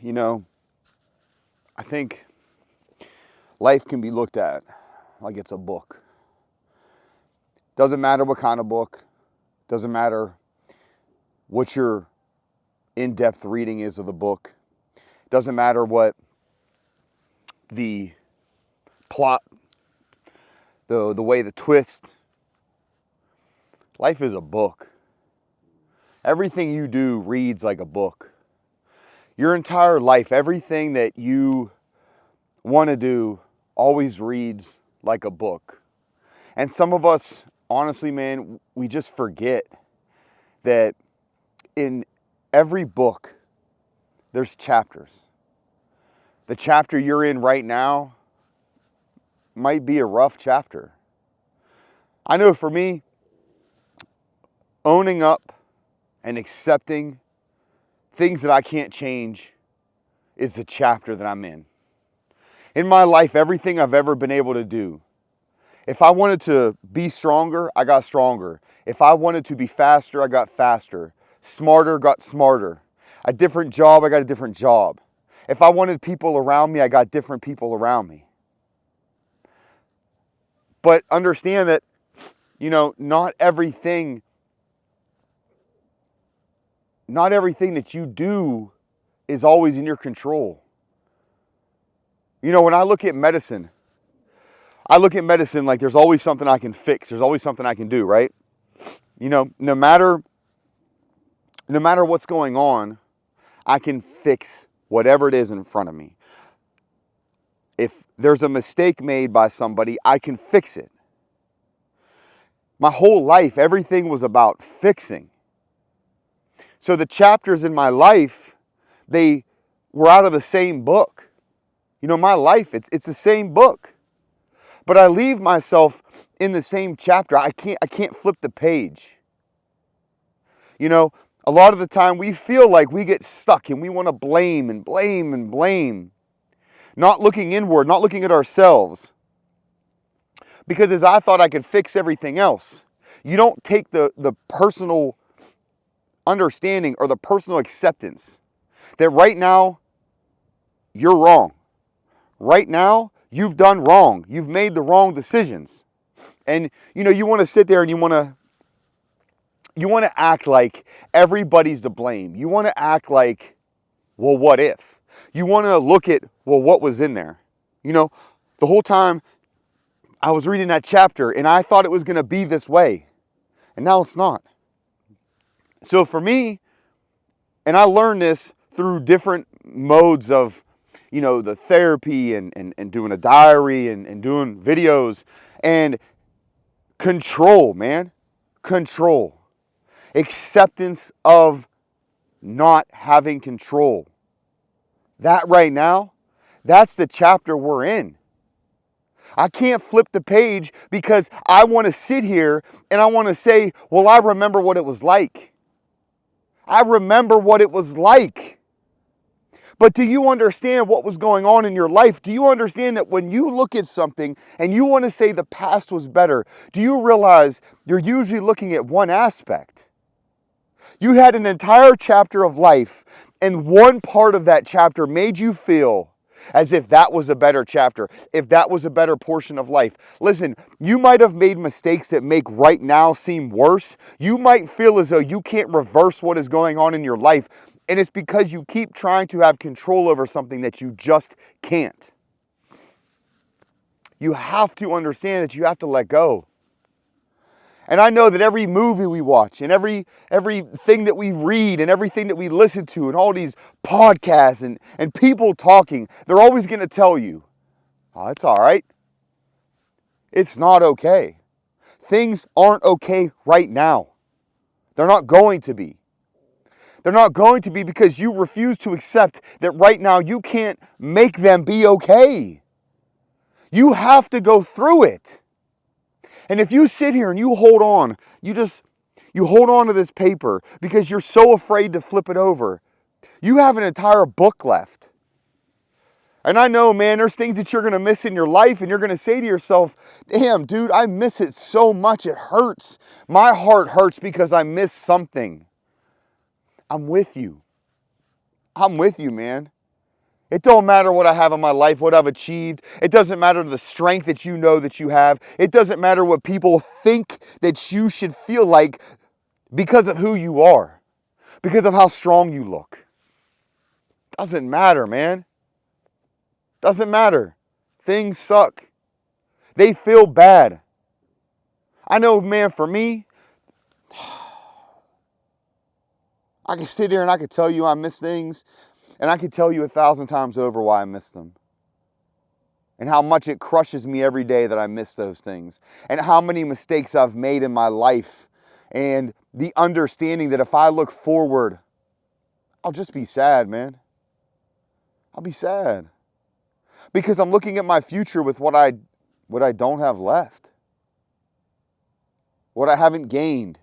You know, I think life can be looked at like it's a book. Doesn't matter what kind of book, doesn't matter what your in-depth reading is of the book, doesn't matter what the plot, the way the twist. Life is a book. Everything you do reads like a book. Your entire life, everything that you want to do always reads like a book. And some of us, honestly, man, we just forget that in every book, there's chapters. The chapter you're in right now might be a rough chapter. I know for me, owning up and accepting things that I can't change is the chapter that I'm in. In my life, everything I've ever been able to do, if I wanted to be stronger, I got stronger. If I wanted to be faster, I got faster. Smarter, got smarter. A different job, I got a different job. If I wanted people around me, I got different people around me. But understand that, not everything that you do is always in your control. When I look at medicine like there's always something I can fix. There's always something I can do, right? No matter what's going on, I can fix whatever it is in front of me. If there's a mistake made by somebody, I can fix it. My whole life, everything was about fixing. So the chapters in my life, they were out of the same book. My life, it's the same book. But I leave myself in the same chapter. I can't flip the page. A lot of the time we feel like we get stuck and we want to blame and blame and blame. Not looking inward, not looking at ourselves. Because as I thought I could fix everything else, you don't take the personal understanding or the personal acceptance that right now you're wrong. Right now you've done wrong. You've made the wrong decisions. And you want to sit there and you want to act like everybody's to blame. You want to act like, well, what if? You want to look at, well, what was in there? The whole time I was reading that chapter and I thought it was going to be this way. And now it's not. So for me, and I learned this through different modes of, the therapy and doing a diary and doing videos and control, man. Control. Acceptance of not having control. That right now, that's the chapter we're in. I can't flip the page because I want to sit here and I want to say, well, I remember what it was like. I remember what it was like. But do you understand what was going on in your life? Do you understand that when you look at something and you want to say the past was better, do you realize you're usually looking at one aspect? You had an entire chapter of life, and one part of that chapter made you feel as if that was a better chapter, if that was a better portion of life. Listen, you might have made mistakes that make right now seem worse. You might feel as though you can't reverse what is going on in your life, and it's because you keep trying to have control over something that you just can't. You have to understand that you have to let go. And I know that every movie we watch and everything that we read and everything that we listen to and all these podcasts and people talking, they're always going to tell you, oh, it's all right. It's not okay. Things aren't okay right now. They're not going to be. They're not going to be because you refuse to accept that right now you can't make them be okay. You have to go through it. And if you sit here and you hold on, you hold on to this paper because you're so afraid to flip it over, you have an entire book left. And I know, man, there's things that you're going to miss in your life and you're going to say to yourself, damn, dude, I miss it so much. It hurts. My heart hurts because I miss something. I'm with you. I'm with you, man. It don't matter what I have in my life, what I've achieved. It doesn't matter the strength that you know that you have. It doesn't matter what people think that you should feel like because of who you are, because of how strong you look. Doesn't matter, man. Doesn't matter. Things suck. They feel bad. I know, man, for me, I can sit here and I could tell you I miss things, and I could tell you 1,000 times over why I miss them. And how much it crushes me every day that I miss those things. And how many mistakes I've made in my life. And the understanding that if I look forward, I'll just be sad, man. I'll be sad. Because I'm looking at my future with what I don't have left. What I haven't gained.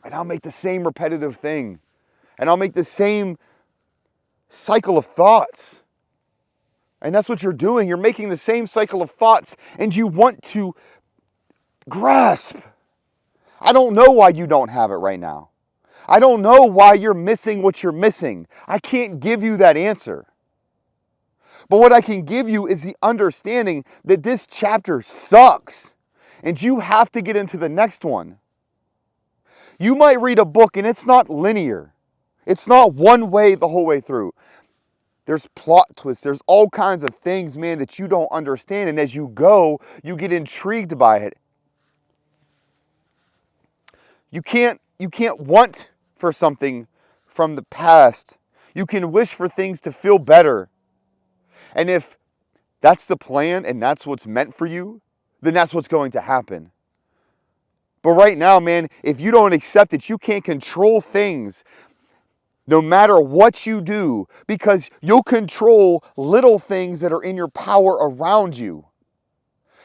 And I'll make the same repetitive thing. And I'll make the same cycle of thoughts. And that's what you're doing. You're making the same cycle of thoughts, and you want to grasp. I don't know why you don't have it right now. I don't know why you're missing what you're missing. I can't give you that answer. But what I can give you is the understanding that this chapter sucks, and you have to get into the next one. You might read a book, and it's not linear. It's not one way the whole way through. There's plot twists. There's all kinds of things, man, that you don't understand. And as you go, you get intrigued by it. You can't want for something from the past. You can wish for things to feel better. And if that's the plan and that's what's meant for you, then that's what's going to happen. But right now, man, if you don't accept it, you can't control things. No matter what you do, because you'll control little things that are in your power around you.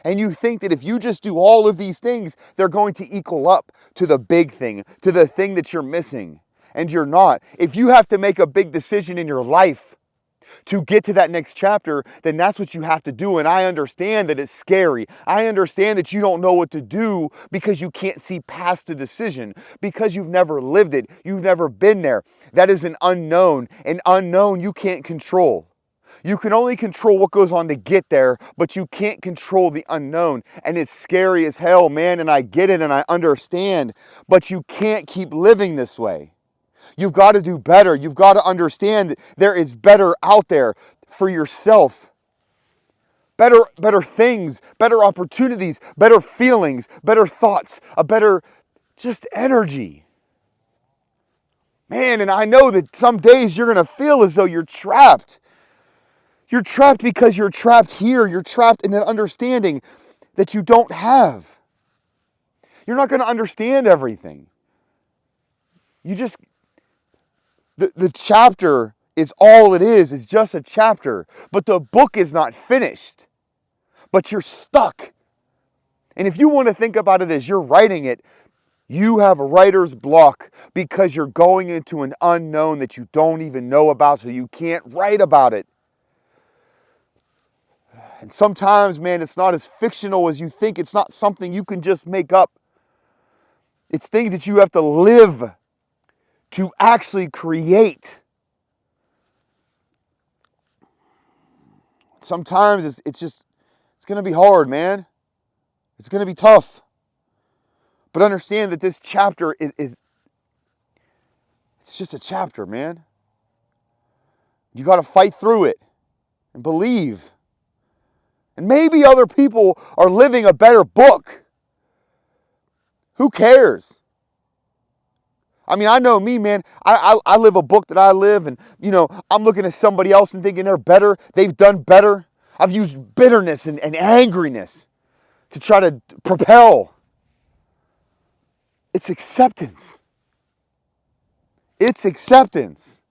And you think that if you just do all of these things, they're going to equal up to the big thing, to the thing that you're missing. And you're not. If you have to make a big decision in your life to get to that next chapter, then that's what you have to do. And I understand that it's scary. I understand that you don't know what to do because you can't see past the decision, because you've never lived it. You've never been there. That is an unknown. An unknown you can't control. You can only control what goes on to get there, but you can't control the unknown. And it's scary as hell, man, and I get it and I understand, but you can't keep living this way. You've got to do better. You've got to understand that there is better out there for yourself. Better things, better opportunities, better feelings, better thoughts, a better just energy. Man, and I know that some days you're going to feel as though you're trapped. You're trapped because you're trapped here. You're trapped in an understanding that you don't have. You're not going to understand everything. The chapter is all it is just a chapter. But the book is not finished. But you're stuck. And if you want to think about it as you're writing it, you have a writer's block because you're going into an unknown that you don't even know about, so you can't write about it. And sometimes, man, it's not as fictional as you think. It's not something you can just make up. It's things that you have to live to actually create. Sometimes it's going to be hard, man. It's going to be tough. But understand that this chapter is it's just a chapter, man. You got to fight through it and believe. And maybe other people are living a better book. Who cares? I mean, I know me, man. I live a book that I live, and, I'm looking at somebody else and thinking they're better. They've done better. I've used bitterness and angriness to try to propel. It's acceptance. It's acceptance.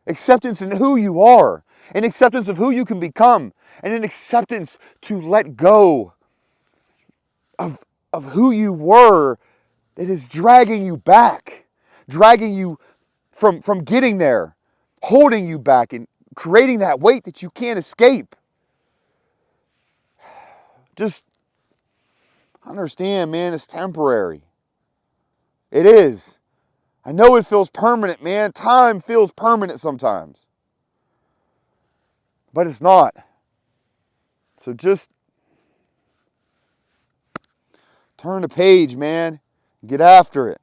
Acceptance in who you are, an acceptance of who you can become, and an acceptance to let go of who you were that is dragging you back, dragging you from getting there, holding you back and creating that weight that you can't escape. Just understand, man, it's temporary. It is. I know it feels permanent, man. Time feels permanent sometimes. But it's not. So just turn the page, man. Get after it.